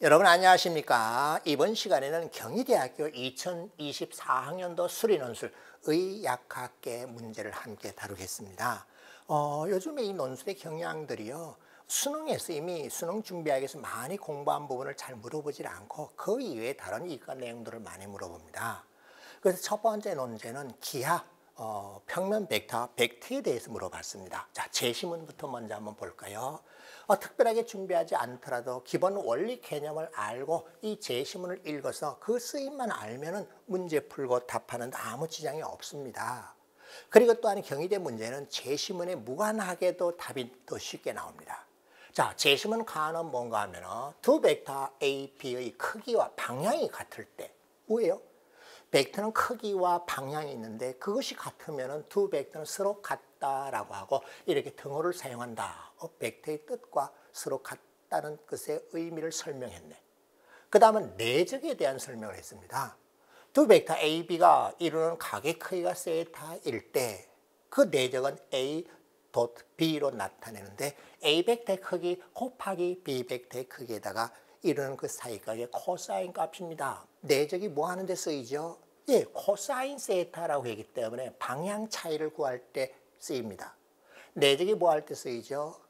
여러분 안녕하십니까? 이번 시간에는 경희대학교 2024학년도 수리논술 의약학계 문제를 함께 다루겠습니다. 요즘에 이 논술의 경향들이요. 수능에서 이미 수능 준비하기 위해서 많이 공부한 부분을 잘 물어보질 않고 그 이외에 다른 이과 내용들을 많이 물어봅니다. 그래서 첫 번째 논제는 기하, 평면 벡터, 벡터에 대해서 물어봤습니다. 자, 제시문부터 먼저 한번 볼까요? 특별하게 준비하지 않더라도 기본 원리 개념을 알고 이 제시문을 읽어서 그 쓰임만 알면은 문제 풀고 답하는 아무 지장이 없습니다. 그리고 또한 경희대 문제는 제시문에 무관하게도 답이 더 쉽게 나옵니다. 자, 제시문 가는 뭔가 하면 두 벡터 A, B의 크기와 방향이 같을 때 뭐예요? 벡터는 크기와 방향이 있는데 그것이 같으면 두 벡터는 서로 같다라고 하고 이렇게 등호를 사용한다. 벡터의 뜻과 서로 같다는 것의 의미를 설명했네. 그 다음은 내적에 대한 설명을 했습니다. 두 벡터 A, B가 이루는 각의 크기가 세타일 때 그 내적은 A B로 나타내는데 A 벡터의 크기 곱하기 B 벡터의 크기에다가 이루는 그 사이각의 코사인 값입니다. 내적이 뭐 하는 데 쓰이죠? 예, 코사인 세타라고 하기 때문에 방향 차이를 구할 때 쓰입니다. 내적이 뭐 할 때 쓰이죠?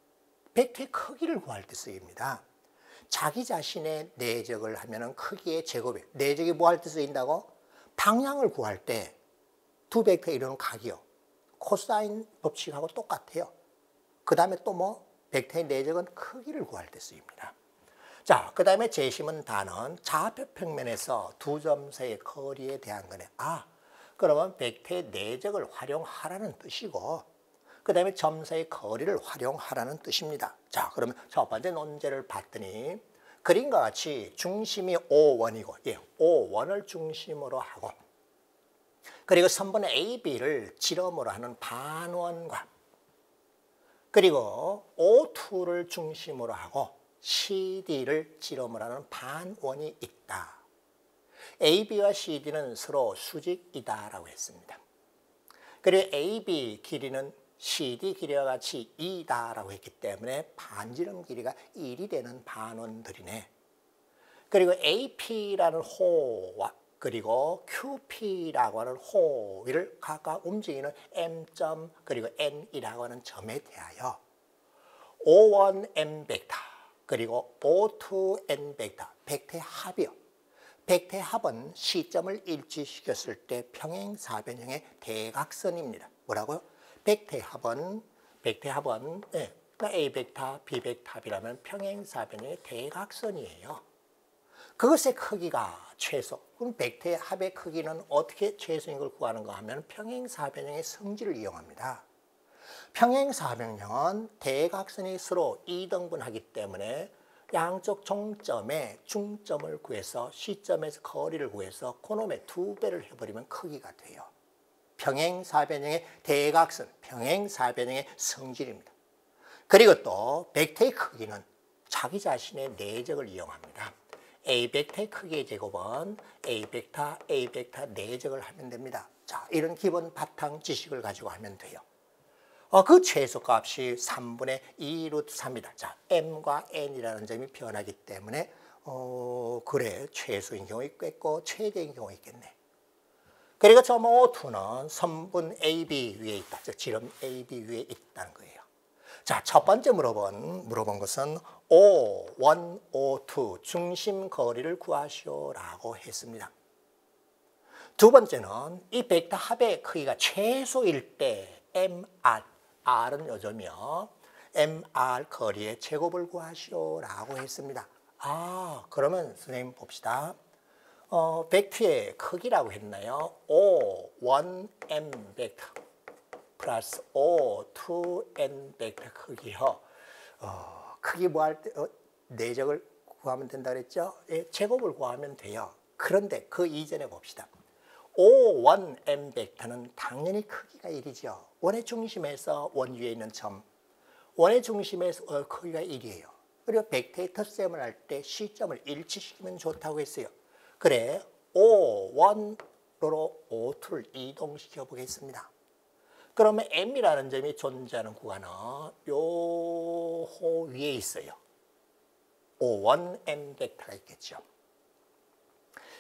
벡터의 크기를 구할 때 쓰입니다. 자기 자신의 내적을 하면은 크기의 제곱이 내적이 뭐 할 때 쓰인다고? 방향을 구할 때 두 벡터 이루는 각이요. 코사인 법칙하고 똑같아요. 그 다음에 또 뭐? 벡터의 내적은 크기를 구할 때 쓰입니다. 자, 그 다음에 제시문 단은 좌표 평면에서 두 점 사이의 거리에 대한 거네. 그러면 벡터의 내적을 활용하라는 뜻이고 그 다음에 점 사이의 거리를 활용하라는 뜻입니다. 자, 그러면 첫 번째 논제를 봤더니 그림과 같이 중심이 O1이고 O1을 중심으로 하고 그리고 선분 AB를 지름으로 하는 반원과 그리고 O2를 중심으로 하고 CD를 지름으로 하는 반원이 있다. AB와 CD는 서로 수직이다라고 했습니다. 그리고 AB 길이는 CD 길이와 같이 2다라고 했기 때문에 반지름 길이가 1이 되는 반원들이네. 그리고 AP라는 호와 그리고 QP라고 하는 호를 각각 움직이는 M점 그리고 N이라고 하는 점에 대하여 O1M 벡터 그리고 O2N 벡터, 벡터의 합이요. 벡터의 합은 시점을 일치시켰을 때 평행사변형의 대각선입니다. 뭐라고요? 벡터의 합은 A 벡터, B 벡터 합이라면 평행사변형의 대각선이에요. 그것의 크기가 최소. 그럼 벡터의 합의 크기는 어떻게 최소인 걸 구하는가 하면 평행사변형의 성질을 이용합니다. 평행사변형은 대각선이 서로 이등분하기 때문에 양쪽 종점에 중점을 구해서 시점에서 거리를 구해서 그놈의 2배를 해버리면 크기가 돼요. 평행사변형의 대각선, 평행사변형의 성질입니다. 그리고 또 벡터의 크기는 자기 자신의 내적을 이용합니다. A 벡터의 크기의 제곱은 A 벡터 내적을 하면 됩니다. 자, 이런 기본 바탕 지식을 가지고 하면 돼요. 그 최소값이 3분의 2 루트 3이다. 자, M과 N이라는 점이 변하기 때문에 그래 최소인 경우 있겠고 최대인 경우 있겠네. 그리고 점 O2는 선분 AB 위에 있다. 즉 지름 AB 위에 있다는 거예요. 자, 첫 번째 물어본 것은 O1, O2 중심 거리를 구하시오라고 했습니다. 두 번째는 이 벡터 합의 크기가 최소일 때 MR, R은 요점이요. MR 거리의 제곱을 구하시오라고 했습니다. 그러면 선생님 봅시다. 벡터의 크기라고 했나요? O1M 벡터 플러스 O2N 벡터 크기요. 크기 뭐 할 때 내적을 구하면 된다 그랬죠? 예, 제곱을 구하면 돼요. 그런데 그 이전에 봅시다. O1M 벡터는 당연히 크기가 1이죠. 원의 중심에서 원 위에 있는 점, 원의 중심에서 크기가 1이에요. 그리고 벡터의 덧셈을 할 때 시점을 일치시키면 좋다고 했어요. 그래, O1으로 O2를 이동시켜 보겠습니다. 그러면 M이라는 점이 존재하는 구간은 요 위에 있어요. O1 m 벡터가 있겠죠.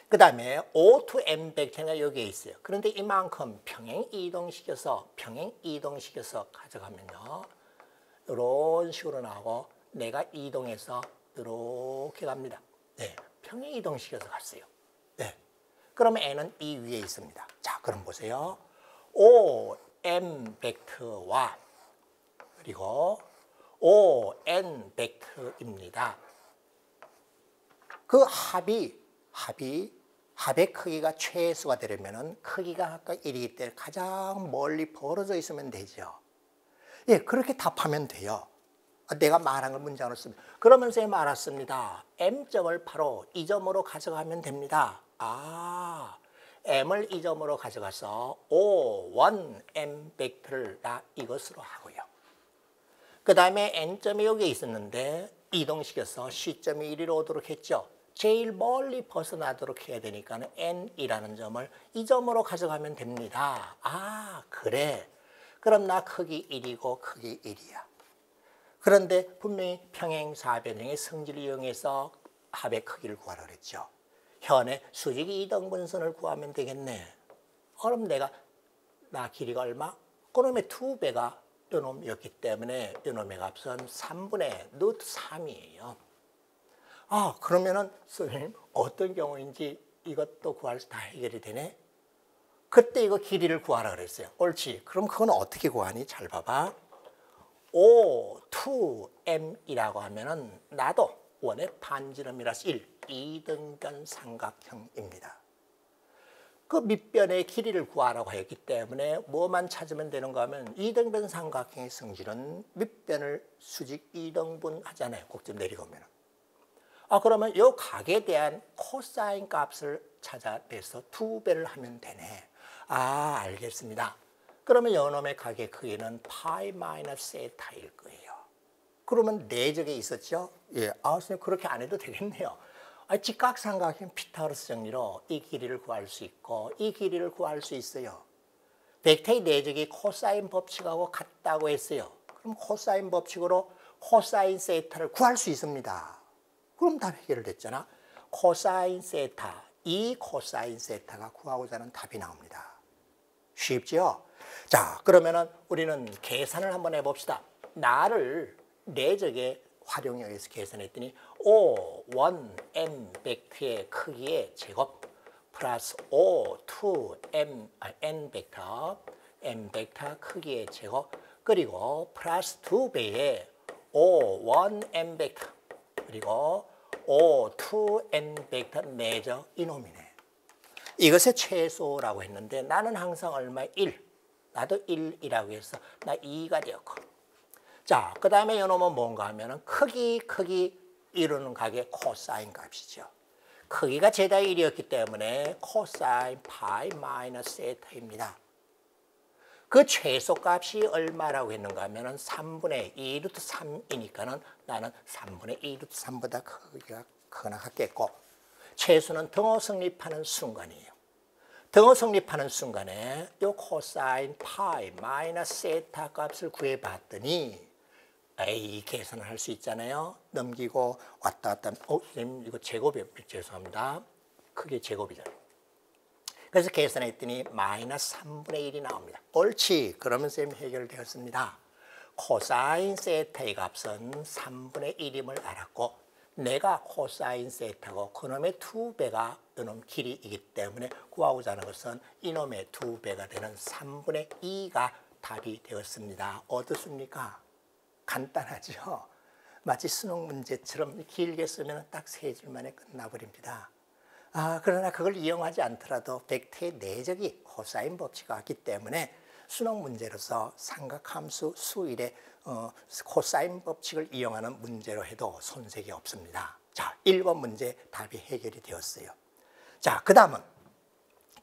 그 다음에 O2 m 벡터가 여기에 있어요. 그런데 이만큼 평행 이동시켜서 가져가면요. 이런 식으로 나오고 내가 이동해서 이렇게 갑니다. 네, 평행 이동시켜서 갔어요. 네. 그러면 n은 이 위에 있습니다. 자, 그럼 보세요. O m 벡터와 그리고 O n 벡터입니다. 그 합의 크기가 최소가 되려면 크기가 각각 1이기 때문에 가장 멀리 벌어져 있으면 되죠. 예, 그렇게 답하면 돼요. 내가 말한 걸 문장으로 씁니다. 그러면서 말했습니다. m점을 바로 이 점으로 가져가면 됩니다. m을 이 점으로 가져가서 O1 m 벡터를 나 이것으로 하고요. 그 다음에 n점이 여기에 있었는데 이동시켜서 C점이 이리로 오도록 했죠. 제일 멀리 벗어나도록 해야 되니까 n이라는 점을 이 점으로 가져가면 됩니다. 그래. 그럼 나 크기 1이고 크기 1이야. 그런데 분명히 평행사변형의 성질을 이용해서 합의 크기를 구하라 그랬죠. 현의 수직 이등분선을 구하면 되겠네. 그럼 나 길이가 얼마? 그놈의 2배가 요놈이었기 때문에 요놈의 값은 3분의 루트 3이에요. 그러면은 선생님 어떤 경우인지 이것도 구할 수 다 해결이 되네. 그때 이거 길이를 구하라 그랬어요. 옳지. 그럼 그건 어떻게 구하니? 잘 봐봐. O2m이라고 하면은 나도 원의 반지름이라서 1, 이등변 삼각형입니다. 그 밑변의 길이를 구하라고 했기 때문에 뭐만 찾으면 되는가 하면 이등변 삼각형의 성질은 밑변을 수직 이등분 하잖아요. 꼭좀 내리고 오면. 그러면 이 각에 대한 코사인 값을 찾아내서 2배를 하면 되네. 알겠습니다. 그러면 요놈의 각의 크기는 파이 마이너스 세타일 거예요. 그러면 내적에 있었죠? 예, 선생님 그렇게 안 해도 되겠네요. 직각삼각형 피타고라스 정리로 이 길이를 구할 수 있고 이 길이를 구할 수 있어요. 벡터의 내적이 코사인 법칙하고 같다고 했어요. 그럼 코사인 법칙으로 코사인 세타를 구할 수 있습니다. 그럼 답 해결됐잖아. 코사인 세타, 이 코사인 세타가 구하고자 하는 답이 나옵니다. 쉽죠? 자, 그러면은 우리는 계산을 한번 해봅시다. 나를 내적에 활용해서 계산했더니 O1m 벡터의 크기의 제곱 플러스 O2m n 벡터 m 벡터 크기의 제곱 그리고 플러스 2배의 O1m 벡터 그리고 O2n 벡터 내적 이놈이네. 이것의 최소라고 했는데 나는 항상 얼마? 1. 나도 1이라고 해서 나 2가 되었고. 자, 그 다음에 이놈은 뭔가 하면은 크기 이루는 각의 코사인 값이죠. 크기가 제다 1이었기 때문에 코사인 파이 마이너스 세타입니다. 그 최소값이 얼마라고 했는가 하면은 3분의 2 루트 3이니까는 나는 3분의 2 루트 3보다 크기가 크거나 같겠고 최소는 등호 성립하는 순간이에요. 등호 성립하는 순간에 요 코사인 파이 마이너스 세타 값을 구해봤더니 계산을 할 수 있잖아요. 넘기고 왔다 갔다. 선생님 이거 제곱이에요. 죄송합니다. 크게 제곱이잖아요. 그래서 계산했더니 마이너스 3분의 1이 나옵니다. 옳지. 그러면 선생님 해결되었습니다. 코사인 세타의 값은 3분의 1임을 알았고 내가 코사인 세타고 그놈의 2배가 이놈 길이이기 때문에 구하고자 하는 것은 이놈의 2배가 되는 3분의 2가 답이 되었습니다. 어떻습니까? 간단하죠? 마치 수능 문제처럼 길게 쓰면 딱 3줄 만에 끝나버립니다. 그러나 그걸 이용하지 않더라도 벡터의 내적이 코사인 법칙과 같기 때문에 수능 문제로서 삼각함수 수일의 코사인 법칙을 이용하는 문제로 해도 손색이 없습니다. 자, 1번 문제 답이 해결이 되었어요. 자, 그 다음은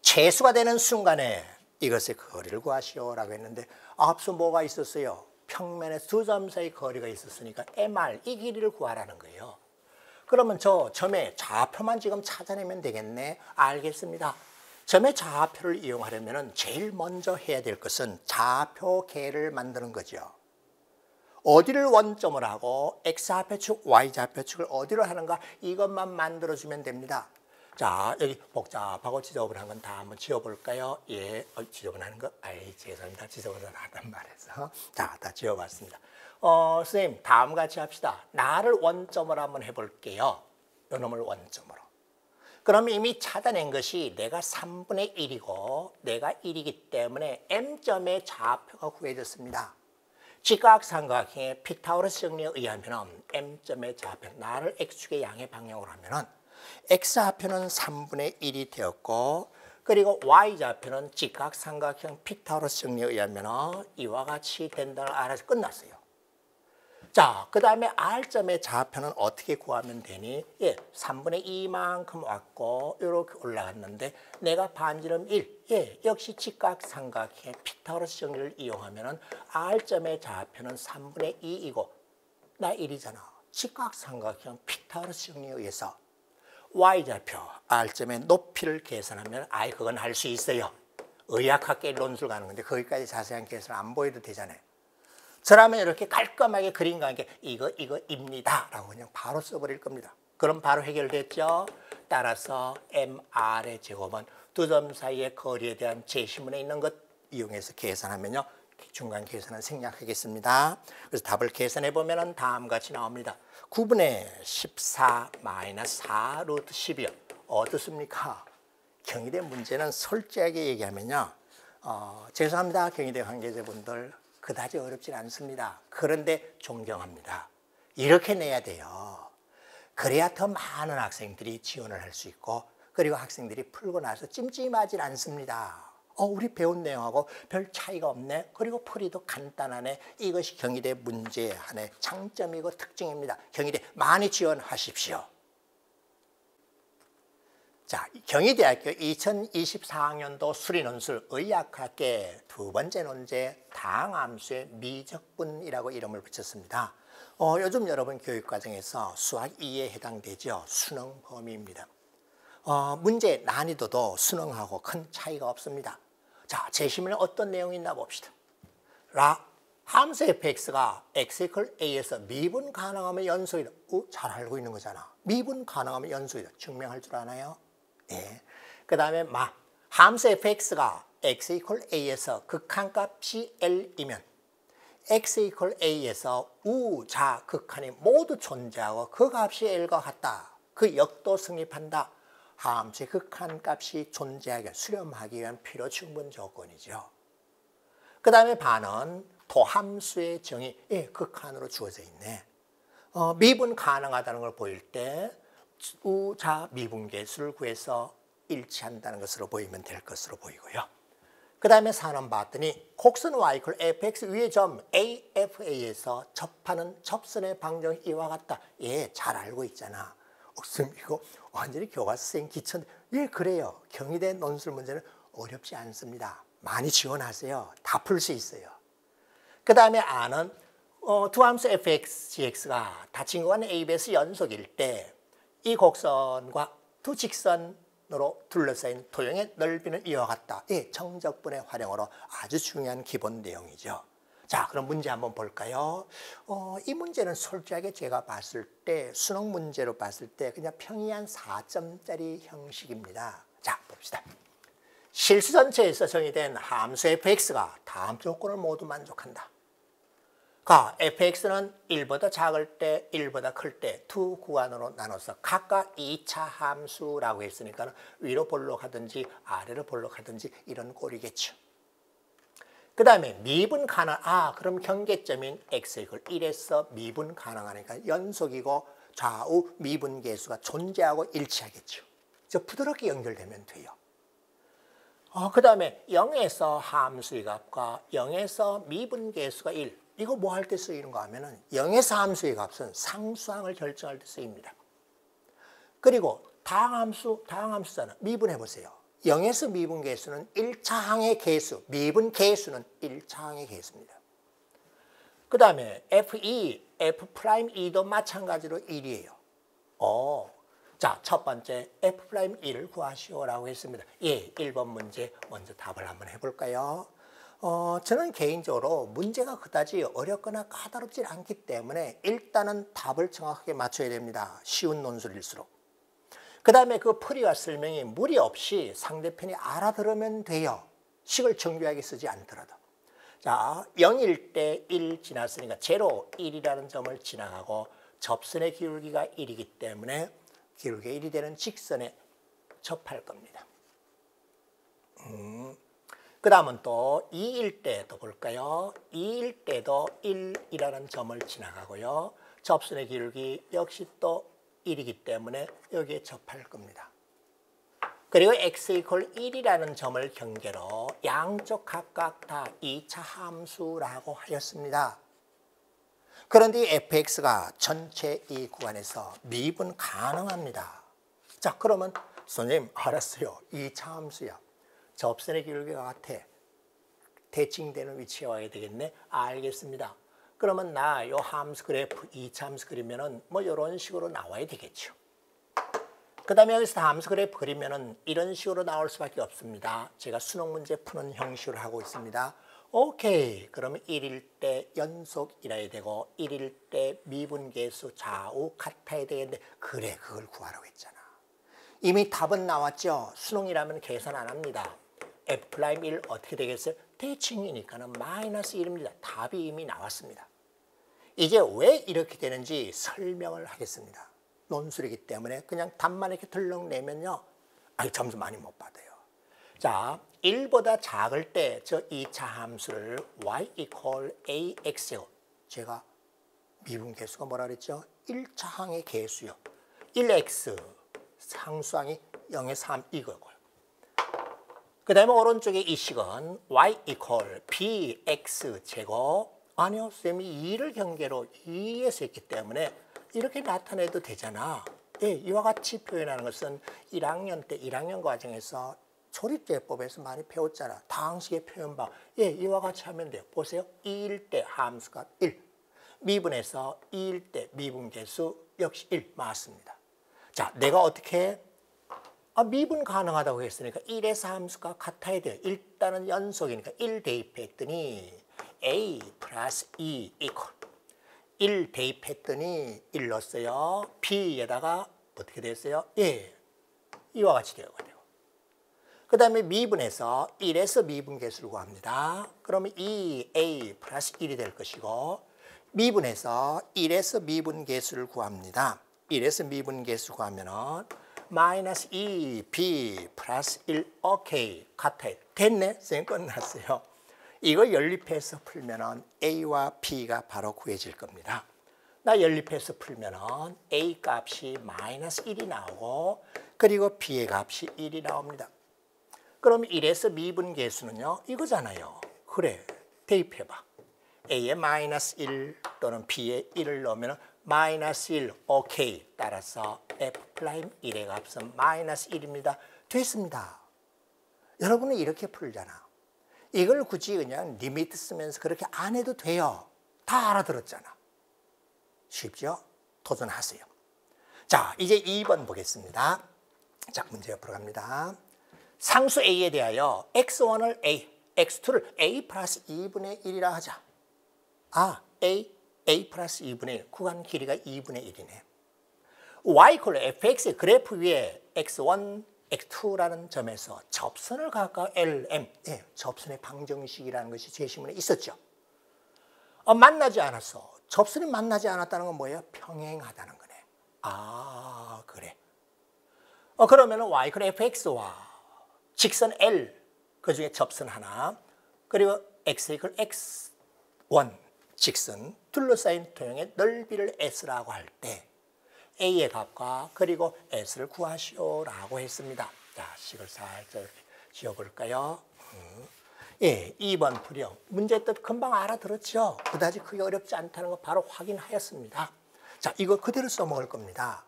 최수가 되는 순간에 이것의 거리를 구하시오라고 했는데 앞서 뭐가 있었어요? 평면에 두 점 사이 거리가 있었으니까 MR 이 길이를 구하라는 거예요. 그러면 저 점의 좌표만 지금 찾아내면 되겠네. 알겠습니다. 점의 좌표를 이용하려면 제일 먼저 해야 될 것은 좌표계를 만드는 거죠. 어디를 원점으로 하고 x좌표축, y좌표축을 어디로 하는가 이것만 만들어주면 됩니다. 자, 여기 복잡하고 지저분한 건 다 한번 지워볼까요? 예, 지저분한 거, 죄송합니다. 지저분하단 말해서. 자, 다 지워봤습니다. 선생님, 다음 같이 합시다. 나를 원점으로 한번 해볼게요. 요 놈을 원점으로. 그럼 이미 찾아낸 것이 내가 3분의 1이고 내가 1이기 때문에 m점의 좌표가 구해졌습니다. 직각삼각형의 피타고라스 정리에 의하면 m점의 좌표, 나를 x축의 양의 방향으로 하면 x좌표는 3분의 1이 되었고 그리고 y좌표는 직각삼각형 피타고라스 정리에 의하면 이와 같이 된다는 걸 알아서 끝났어요. 자, 그 다음에 R점의 좌표는 어떻게 구하면 되니? 예, 3분의 2만큼 왔고 이렇게 올라갔는데 내가 반지름 1, 예, 역시 직각삼각형의 피타고라스 정리를 이용하면 R점의 좌표는 3분의 2이고 나 1이잖아. 직각삼각형 피타고라스 정리에 의해서 Y좌표 R점의 높이를 계산하면 그건 할 수 있어요. 의학학계 논술 가는 건데 거기까지 자세한 계산 안 보여도 되잖아요. 저라면 이렇게 깔끔하게 그림과 함께 이거입니다 라고 그냥 바로 써버릴 겁니다. 그럼 바로 해결됐죠. 따라서 MR의 제곱은 두 점 사이의 거리에 대한 제시문에 있는 것 이용해서 계산하면요. 중간 계산은 생략하겠습니다. 그래서 답을 계산해 보면 다음과 같이 나옵니다. 9분의 14 마이너스 4 루트 10이요. 어떻습니까? 경희대 문제는 솔직하게 얘기하면요. 죄송합니다. 경희대 관계자분들. 그다지 어렵진 않습니다. 그런데 존경합니다. 이렇게 내야 돼요. 그래야 더 많은 학생들이 지원을 할 수 있고 그리고 학생들이 풀고 나서 찜찜하진 않습니다. 우리 배운 내용하고 별 차이가 없네. 그리고 풀이도 간단하네. 이것이 경희대 문제의 하나의 장점이고 특징입니다. 경희대 많이 지원하십시오. 자, 경희대학교 2024학년도 수리논술 의학학계 두 번째 논제 다항함수의 미적분이라고 이름을 붙였습니다. 요즘 여러분 교육과정에서 수학 2에 해당되죠. 수능 범위입니다. 문제 난이도도 수능하고 큰 차이가 없습니다. 자, 제시문에 어떤 내용이 있나 봅시다. 함수 fx가 x = a에서 미분 가능하면 연속이다. 잘 알고 있는 거잖아. 미분 가능하면 연속이다. 증명할 줄 아나요? 예. 그 다음에 함수 fx가 x = a에서 극한값이 l이면 x = a에서 우좌 극한이 모두 존재하고 그 값이 l과 같다. 그 역도 성립한다. 함수의 극한값이 존재하게 수렴하기 위한 필요 충분 조건이죠. 그 다음에 반은 도함수의 정의, 극한으로 주어져 있네. 미분 가능하다는 걸 보일 때 우좌 미분계수를 구해서 일치한다는 것으로 보이면 될 것으로 보이고요. 그 다음에 4는 봤더니 곡선 y = fx 위의 점 AFA에서 접하는 접선의 방정이 이와 같다. 예, 잘 알고 있잖아. 이거 완전히 교과서생 기천. 예, 그래요. 경희대 논술 문제는 어렵지 않습니다. 많이 지원하세요. 다 풀 수 있어요. 그 다음에 R는 두 함수 fx, gx가 닫힌 구간 AB에서 연속일 때 이 곡선과 두 직선으로 둘러싸인 도형의 넓이는 이와 같다. 예, 정적분의 활용으로 아주 중요한 기본 내용이죠. 자, 그럼 문제 한번 볼까요? 이 문제는 솔직하게 제가 봤을 때 수능 문제로 봤을 때 그냥 평이한 4점짜리 형식입니다. 자, 봅시다. 실수 전체에서 정의된 함수 fx가 다음 조건을 모두 만족한다. fx는 1보다 작을 때, 1보다 클 때 두 구간으로 나눠서 각각 2차 함수라고 했으니까 위로 볼록하든지 아래로 볼록하든지 이런 꼴이겠죠. 그 다음에 미분 가능, 그럼 경계점인 x = 1에서 미분 가능하니까 연속이고 좌우 미분계수가 존재하고 일치하겠죠. 부드럽게 연결되면 돼요. 그 다음에 0에서 함수의 값과 0에서 미분계수가 1. 이거 뭐 할 때 쓰이는가 하면은 0에서 함수의 값은 상수항을 결정할 때 쓰입니다. 그리고 다항함수잖아. 미분해 보세요. 0에서 미분계수는 1차항의 계수, 미분계수는 1차항의 계수입니다. 그 다음에 F'E도 마찬가지로 1이에요. 자, 첫 번째 F'E를 구하시오라고 했습니다. 예, 1번 문제 먼저 답을 한번 해볼까요? 저는 개인적으로 문제가 그다지 어렵거나 까다롭지 않기 때문에 일단은 답을 정확하게 맞춰야 됩니다. 쉬운 논술일수록. 그 다음에 그 풀이와 설명이 무리 없이 상대편이 알아들으면 돼요. 식을 정교하게 쓰지 않더라도. 자, 0일 때 1 지났으니까 0, 1이라는 점을 지나가고 접선의 기울기가 1이기 때문에 기울기 1이 되는 직선에 접할 겁니다. 그 다음은 또 2일 때도 볼까요? 2일 때도 1이라는 점을 지나가고요. 접선의 기울기 역시 또 1이기 때문에 여기에 접할 겁니다. 그리고 x = 1이라는 점을 경계로 양쪽 각각 다 2차 함수라고 하였습니다. 그런데 fx가 전체 이 구간에서 미분 가능합니다. 자, 그러면 선생님 알았어요. 2차 함수야. 접선의 기울기가 같아. 대칭되는 위치에 와야 되겠네. 알겠습니다. 그러면 나 요 함수 그래프 2차 함수 그리면은 뭐 이런 식으로 나와야 되겠죠. 그 다음에 여기서 함수 그래프 그리면은 이런 식으로 나올 수밖에 없습니다. 제가 수능 문제 푸는 형식으로 하고 있습니다. 오케이. 그러면 1일 때 연속이라야 되고 1일 때 미분계수 좌우 같아야 되겠는데 그래 그걸 구하라고 했잖아. 이미 답은 나왔죠. 수능이라면 계산 안 합니다. F'1 어떻게 되겠어요? 대칭이니까는 -1입니다. 답이 이미 나왔습니다. 이제 왜 이렇게 되는지 설명을 하겠습니다. 논술이기 때문에 그냥 답만 이렇게 들렁내면요. 점수 많이 못 받아요. 자, 1보다 작을 때 저 2차 함수를 y = ax 제가 미분계수가 뭐라 그랬죠? 1차항의 계수요. 1x 상수항이 0에서 3 이거고요. 그 다음에 오른쪽에 이 식은 y = bx 제곱 아니요. 쌤이 2를 경계로 2에서 했기 때문에 이렇게 나타내도 되잖아. 예, 이와 같이 표현하는 것은 1학년 때 1학년 과정에서 조립제법에서 많이 배웠잖아. 다항식의 표현방. 예, 이와 같이 하면 돼요. 보세요. 2일 때 함수가 1. 미분에서 2일 때 미분계수 역시 1 맞습니다. 자, 내가 어떻게 해? 미분 가능하다고 했으니까 1에서 함수가 같아야 돼요. 일단은 연속이니까 1 대입했더니 a 플러스 2 이퀄 1 대입했더니 1 넣었어요. b에다가 어떻게 됐어요? 예, 이와 같이 되어가지고. 그 다음에 미분에서 1에서 미분계수를 구합니다. 그러면 2a 플러스 1이 될 것이고 미분에서 1에서 미분계수를 구합니다. 1에서 미분계수 구하면은 마이너스 2b 플러스 1 오케이 같아요. 됐네. 쌤 끝났어요. 이거 연립해서 풀면은 a와 b가 바로 구해질 겁니다. 나 연립해서 풀면은 a 값이 마이너스 1이 나오고 그리고 b의 값이 1이 나옵니다. 그럼 1에서 미분계수는요 이거잖아요. 그래 대입해봐. a에 마이너스 1 또는 b에 1을 넣으면 마이너스 1 오케이. 따라서 f'1의 값은 마이너스 1입니다. 됐습니다. 여러분은 이렇게 풀잖아. 이걸 굳이 그냥 리미트 쓰면서 그렇게 안 해도 돼요. 다 알아들었잖아. 쉽죠? 도전하세요. 자, 이제 2번 보겠습니다. 자, 문제 옆으로 갑니다. 상수 a에 대하여 x1을 a, x2를 a 플러스 2분의 1이라 하자. a 플러스 2분의 1, 구간 길이가 2분의 1이네. y = fx의 그래프 위에 x1, x2라는 점에서 접선을 각각 LM, 접선의 방정식이라는 것이 제시문에 있었죠. 만나지 않았어. 접선이 만나지 않았다는 건 뭐예요? 평행하다는 거네. 그래. 그러면 y = fx와 직선 L, 그 중에 접선 하나, 그리고 x = x1, 직선, 둘러싸인 도형의 넓이를 s라고 할 때 a의 값과 그리고 s를 구하시오라고 했습니다. 자, 식을 살짝 이렇게 지어볼까요? 예, 2번 풀이요. 문제 뜻 금방 알아들었죠? 그다지 크게 어렵지 않다는 거 바로 확인하였습니다. 자, 이거 그대로 써먹을 겁니다.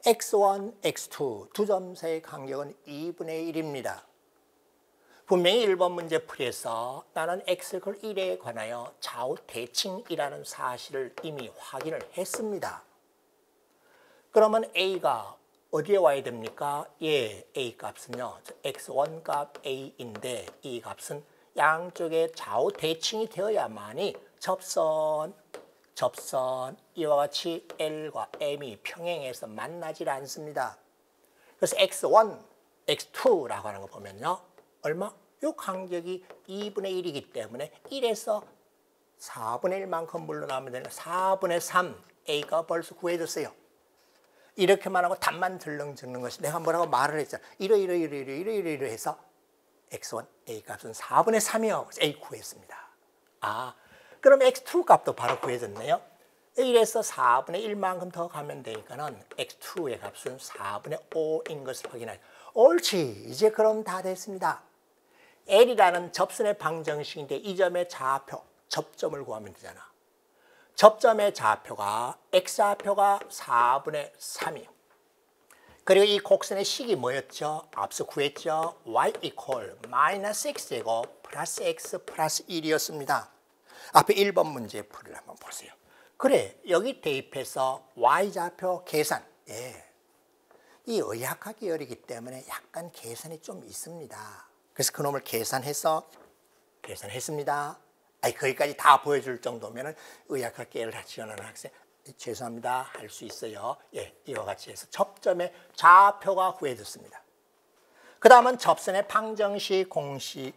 x1, x2 두 점 사이의 간격은 2분의 1입니다. 분명히 1번 문제 풀이에서 나는 x = 1에 관하여 좌우 대칭이라는 사실을 이미 확인을 했습니다. 그러면 a가 어디에 와야 됩니까? 예, a 값은요. x1 값 a인데 이 값은 양쪽에 좌우 대칭이 되어야만이 접선 이와 같이 L과 M이 평행해서 만나질 않습니다. 그래서 X1, X2라고 하는 거 보면요. 얼마? 요 간격이 2분의 1이기 때문에 1에서 4분의 1만큼 물러나면 되는 4분의 3 A가 벌써 구해졌어요. 이렇게만 하고 답만 들렁짓는 것이 내가 뭐라고 말을 했잖아. 이러 해서 X1 A 값은 4분의 3이요. A 구했습니다. 그럼 X2 값도 바로 구해졌네요. 1에서 4분의 1만큼 더 가면 되니까는 X2의 값은 4분의 5인 것을 확인하죠. 옳지. 이제 그럼 다 됐습니다. L이라는 접선의 방정식인데 이 점의 좌표, 접점을 구하면 되잖아. 접점의 좌표가 X좌표가 4분의 3이요. 그리고 이 곡선의 식이 뭐였죠? 앞서 구했죠? Y equal 마이너스 X제곱 플러스 X 플러스 1이었습니다. 앞에 1번 문제 풀이를 한번 보세요. 그래, 여기 대입해서 Y좌표 계산. 이 의학학 계열이기 때문에 약간 계산이 좀 있습니다. 그래서 그놈을 계산했습니다. 거기까지 다 보여줄 정도면 의학학 계열을 지원하는 학생 죄송합니다 할 수 있어요. 이와 같이 해서 접점의 좌표가 구해졌습니다. 그 다음은 접선의 방정식 공식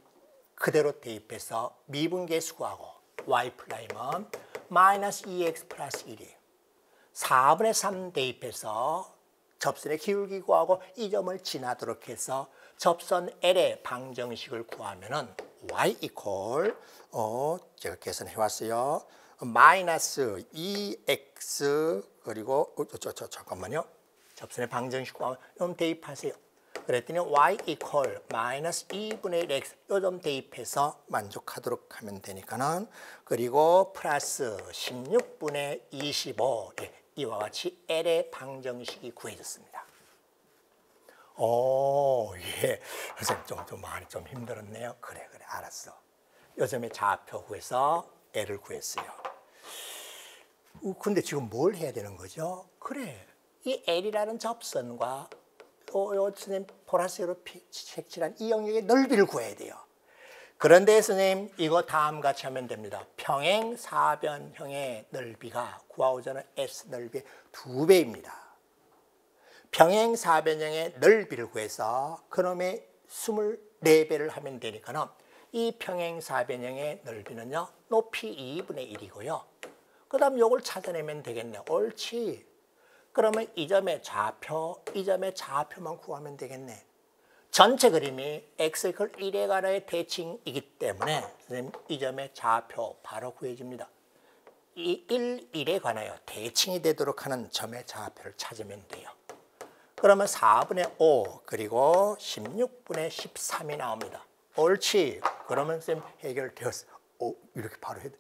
그대로 대입해서 미분계수 구하고 y 프라임은 마이너스 2x 플러스 1이에요. 4분의 3 대입해서 접선의 기울기 구하고 이 점을 지나도록 해서 접선 L의 방정식을 구하면은 y equal 제가 계산해 왔어요. 마이너스 2x 그리고 잠깐만요. 접선의 방정식 구하면 좀 대입하세요. 그랬더니 y equal 마이너스 2분의 1x 요 점 대입해서 만족하도록 하면 되니까는 그리고 플러스 16분의 25 이와 같이 L의 방정식이 구해졌습니다. 선생님 좀 많이 좀 힘들었네요. 그래 알았어. 요 점의 좌표 구해서 L을 구했어요. 근데 지금 뭘 해야 되는 거죠? 그래, 이 L이라는 접선과 선생님 보라색으로 색칠한 이 영역의 넓이를 구해야 돼요. 그런데 선생님 이거 다음 같이 하면 됩니다. 평행 사변형의 넓이가 구하고자 S 넓이의 2배입니다. 평행 사변형의 넓이를 구해서 그놈의 24배를 하면 되니까는 이 평행 사변형의 넓이는요 높이 2분의 1이고요. 그 다음 요걸 찾아내면 되겠네. 옳지. 그러면 이 점의 좌표, 이 점의 좌표만 구하면 되겠네. 전체 그림이 x 1에 관하여 대칭이기 때문에 선생님 이 점의 좌표 바로 구해집니다. 이 1에 관하여 대칭이 되도록 하는 점의 좌표를 찾으면 돼요. 그러면 4분의 5 그리고 16분의 13이 나옵니다. 옳지. 그러면 선생님 해결되었어. 이렇게 바로 해도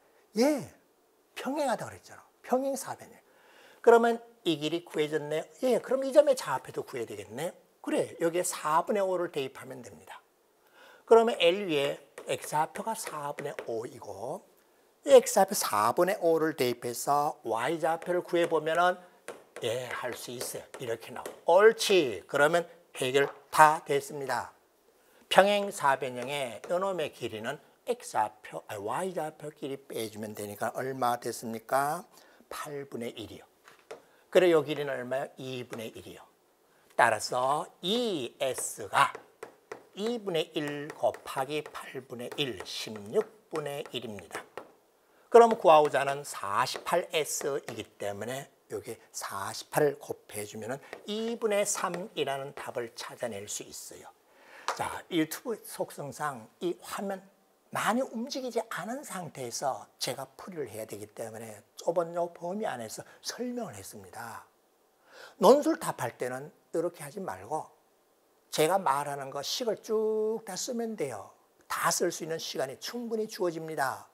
평행하다 그랬잖아. 평행 사변이에요. 그러면 이 길이 구해졌네요. 그럼 이 점의 좌표도 구해야 되겠네. 그래, 여기에 4분의 5를 대입하면 됩니다. 그러면 L 위에 X좌표가 4분의 5이고 X좌표 4분의 5를 대입해서 Y좌표를 구해보면은 할 수 있어요. 이렇게 나와요. 옳지. 그러면 해결 다 됐습니다. 평행 사변형의 요놈의 길이는 Y좌표 길이 빼주면 되니까 얼마 됐습니까? 8분의 1이요. 그리고 요 길이는 얼마요? 2분의 1이요. 따라서 ES가 2분의 1 곱하기 8분의 1, 16분의 1입니다. 그럼 구하고자 하는 48S이기 때문에 여기 48을 곱해주면 2분의 3이라는 답을 찾아낼 수 있어요. 자, 유튜브 속성상 이 화면 많이 움직이지 않은 상태에서 제가 풀이를 해야 되기 때문에 좁은 요 범위 안에서 설명을 했습니다. 논술 답할 때는 이렇게 하지 말고 제가 말하는 거 식을 쭉 다 쓰면 돼요. 다 쓸 수 있는 시간이 충분히 주어집니다.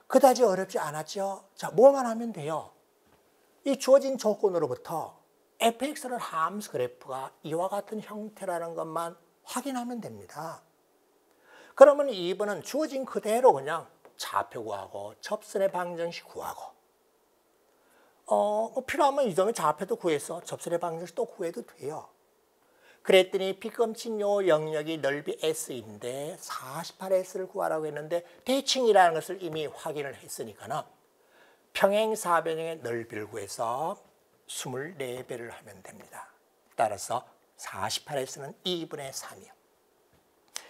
그다지 어렵지 않았죠? 자, 뭐만 하면 돼요? 이 주어진 조건으로부터 fx라는 함수 그래프가 이와 같은 형태라는 것만 확인하면 됩니다. 그러면 2번은 주어진 그대로 그냥 좌표 구하고 접선의 방정식 구하고 필요하면 이 점의 좌표도 구해서 접선의 방정식 또 구해도 돼요. 그랬더니 비검친 요 영역이 넓이 S인데 48S를 구하라고 했는데 대칭이라는 것을 이미 확인을 했으니까는 평행사변형의 넓이를 구해서 24배를 하면 됩니다. 따라서 48S는 2분의 3이요.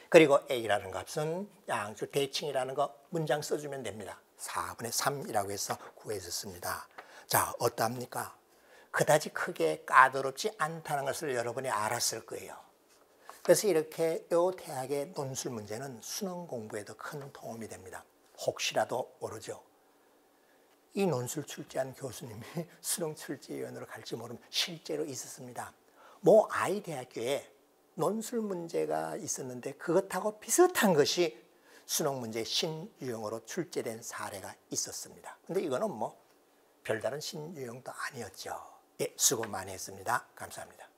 그리고 A라는 값은 양수 대칭이라는 거 문장 써주면 됩니다. 4분의 3이라고 해서 구해줬습니다. 자, 어떠합니까? 그다지 크게 까다롭지 않다는 것을 여러분이 알았을 거예요. 그래서 이렇게 이 대학의 논술 문제는 수능 공부에도 큰 도움이 됩니다. 혹시라도 모르죠. 이 논술 출제한 교수님이 수능 출제위원으로 갈지 모르면 실제로 있었습니다. 모 아이 대학교에 논술 문제가 있었는데 그것하고 비슷한 것이 수능 문제 신유형으로 출제된 사례가 있었습니다. 근데 이거는 뭐 별다른 신유형도 아니었죠. 예, 수고 많이 했습니다. 감사합니다.